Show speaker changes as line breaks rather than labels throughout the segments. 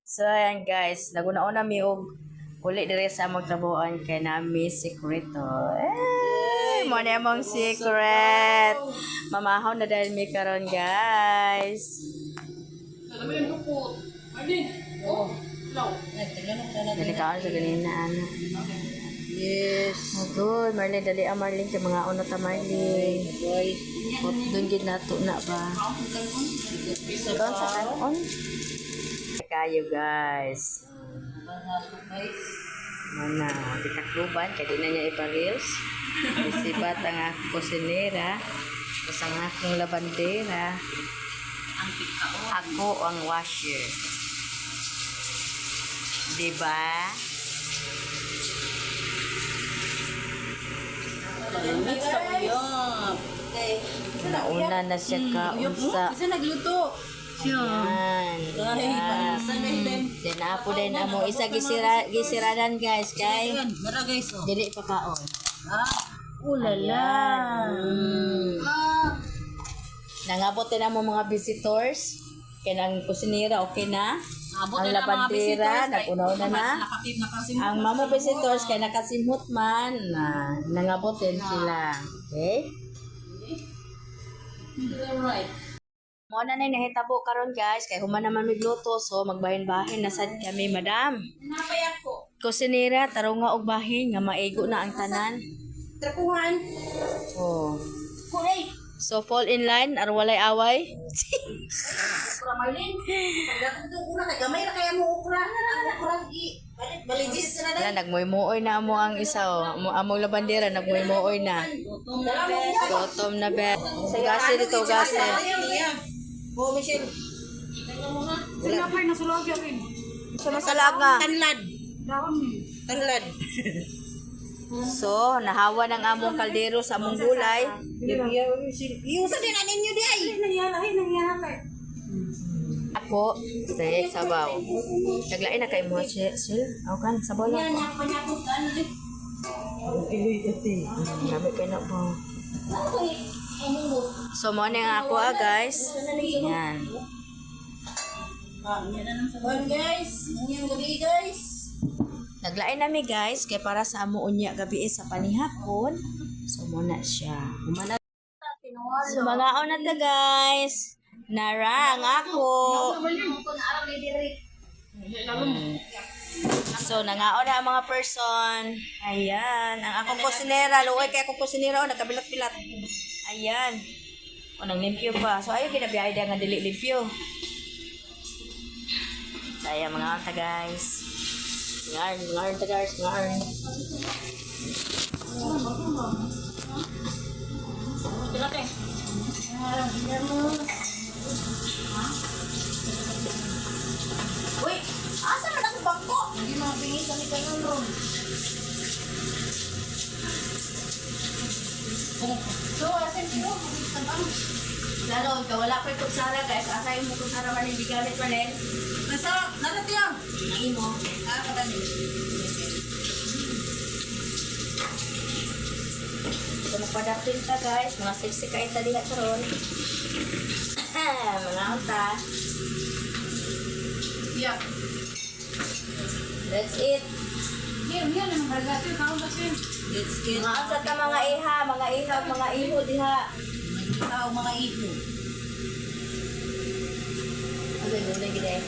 So, ayan guys, naguna-una mi og uli dire sa among trabuhan kay nami sekreto. Mo na among secret. Mamahaw na dahil mi karon guys.
Alam mo yung lupot. Marlin. Oh. No.
Dali ka sa ganina ana.
Yes.
Oh good, Marlene dali ang Marlene kay mga una ta Marlene.
Boy.
Ot dun gid nato na ba. Doon sa kanon. Kayo guys. Mana, titakluban kaya di na niya ipa-reels. Isibat ang akong kusinera. Tapos ang akong labandera. Ako ang washer. Diba?
Mix sa uyap.
Nauna na siya kaunsa.
Isa nagluto.
Yan. Yan. Then apo din amo isa gisiradan guys kay
Mara guys oh.
dili pa kaon.
Ulala.
Nangabot din amo mga visitors. Kay nang kusinera okay na.
Abot
Ang
na mga
labandera
visitors.
napunaw na. Ang mama visitors kay nakasimhot man na nangabot din sila. Okay?
Right.
Mo na nay nahitabo karon guys kay human naman migluto so magbahin-bahin na sad kami madam.
Napayak ko.
Kusinera tarunga og bahin nga maigo na ang tanan.
Trapuhan.
Oh.
Kuray.
So fall in line ar walay away.
Ukra Marlin. Pagdating itong ukra kay gamay na kaya mo ukra. Ang ukra baligis na
Wala nagmoy-moy na amo ang isa oh. Among labandera nagmoy-moy na. Gutom na be. Gasi dito gasi.
Oh, Michelle.
Sinapay na sulogya rin.
Salaga.
Tanlad.
Dawang ni.
Tanlad.
So, nahawa ng among kaldero sa among gulay.
Iusa din anin nyo di ay.
Ay, nangyala kay.
Ako, steak sabaw. Naglain na kay mo sil. Aw kan sabaw lang. Nabi kay na po. So, mo na ako guys. Yan.
Well guys, ngayong gabi guys.
Naglain nami guys kay para sa amo unya gabi sa panihapon. So, mo na siya. Humana. So, mga na ta guys. Narang ako. So, nangaon na ang mga person. Ayan. Ang akong kusinera. Luway kay akong kusinera. O, nagkabilat-bilat. Ayan. O, naglimpyo pa. So, ayaw kinabiyahe nga dili limpyo. So, ayan mga anta guys. Ngarn ta guys. Ngarn.
Uy, asa man ang bangko? Hindi mapingin sa ni kanon ron. So, asin ko, sabang.
Lalo, wala pa yung kutsara guys. Asayin mo kutsara man hindi gamit man eh.
Nasa, narati yan.
Nangin mo.
Kadali.
So, magpadapin ta guys. Mga sexy kain ta diha karon. Mga anta.
Yeah.
That's it.
Yan ang bargati kaon kasi.
Let's get
Mga anta ta mga iha, mga iho diha.
tao mga iho.
Okay, gulay gid eh.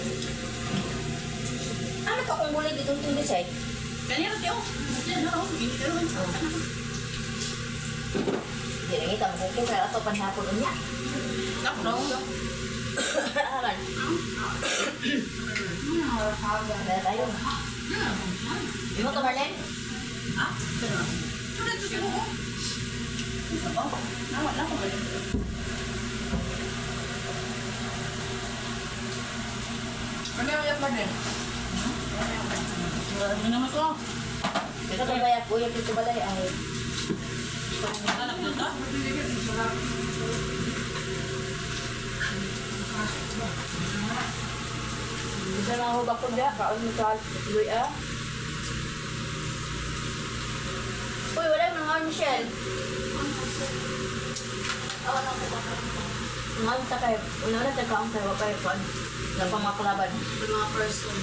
Ano to kung gulay dito tindi say?
Kanina tiyo. Diyan na, hindi ka naman.
Di lang kita mo kung kaya ato panhapon unya.
Ako daw.
Aman. Dala tayo. Di mo to Marlene?
Ha? Ano ito sa buko? Nawat lang ko ba yun? Ano yung yak ba din? Ano naman ito?
Ito ba kaya po yung dito balay ay
Anak na ito?
isa na ako bakod ya, kaon mo ka tuloy ah. Uy, wala nang nga Michelle. Awan ako bakod. Ngayon ta kay, una na taga ang tayo kay kon. Wala pang mga kalaban.
Mga person.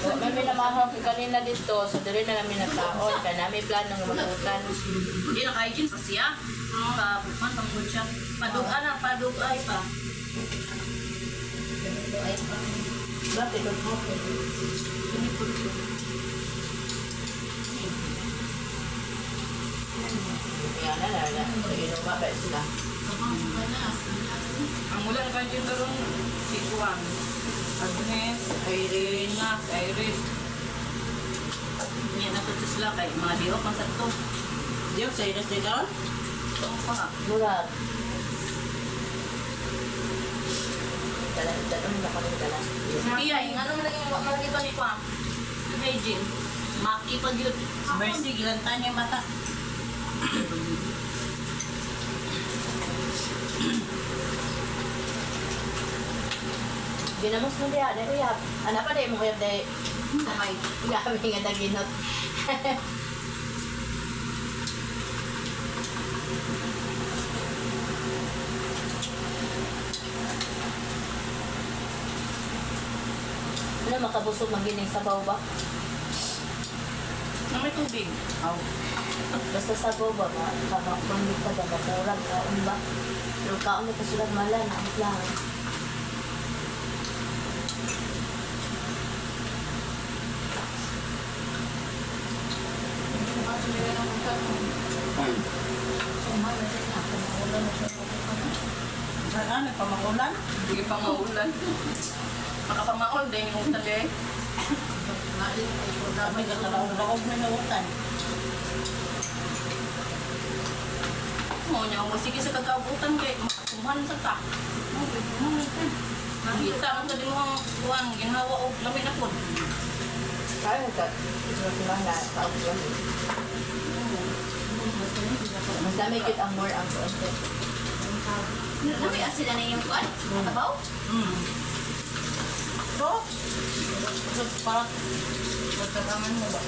Kami namahal ko kanina dito, so dali na namin nagtaon. Kaya namin plano ng mabutan.
Hindi na kayo pa siya. Pabukan, pangod siya. Padugay na, padugay pa. Padugay pa.
Bakit? Yan na. Inom ba sila?
Ang mula na kayo karon si Juan. Agnes, Irene, Iris.
Yan na to sila kay mga diok ang sakto. Diok sa iras din karon? Oo pa.
Murat. Dalan na kami dalan.
Iya, yung ano lagi mo malagi pa ni Pam. Imagine. Maki pa yun. Mercy, gilantan niya yung mata.
Ginamos mo diya, na uyab. Ano pa din mo uyab day?
Kamay.
Kami nga daginot. Ano makabusog magining sabaw ba?
Na may tubig.
Aw. Basta sabaw ba? Mamig pa dyan. Bakurang kaon ba? Pero kaon ito sila malan. Ang lang.
Saan? Nagpamakulan?
Hindi pa maulan.
Makapamaol din yung utan eh. May katalaog na nautan. Mo niya mo sige sa kagautan kay makasuman sa ta. Nakita mo sa din mo kuwang ginhawa og lamin na pod.
Kaya ka. Ito sila na kaon yun. Mas dami kit ang more ang kuwente.
Nabi sila na yung kuan? Tabaw? So, parang pagkakaman mo ba?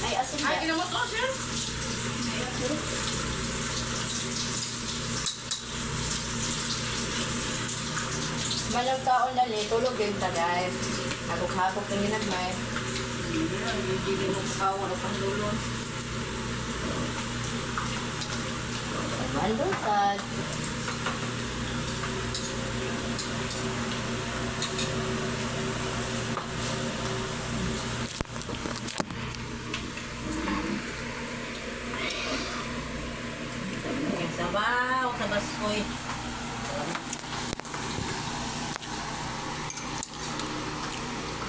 Ay, asin
Ay,
ba?
kinamot ko siya.
Malang taon na li, tulog yung tagay. Hagok-hagok yung ginagmay.
Hindi mo kawa na pandulon.
Mandutad.
Yung sabaw, sa baskoy.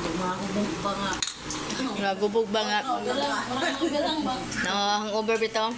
Lumahubog pa nga.
Nagubog ba nga?
Galang ba?
No, hangover bitaw.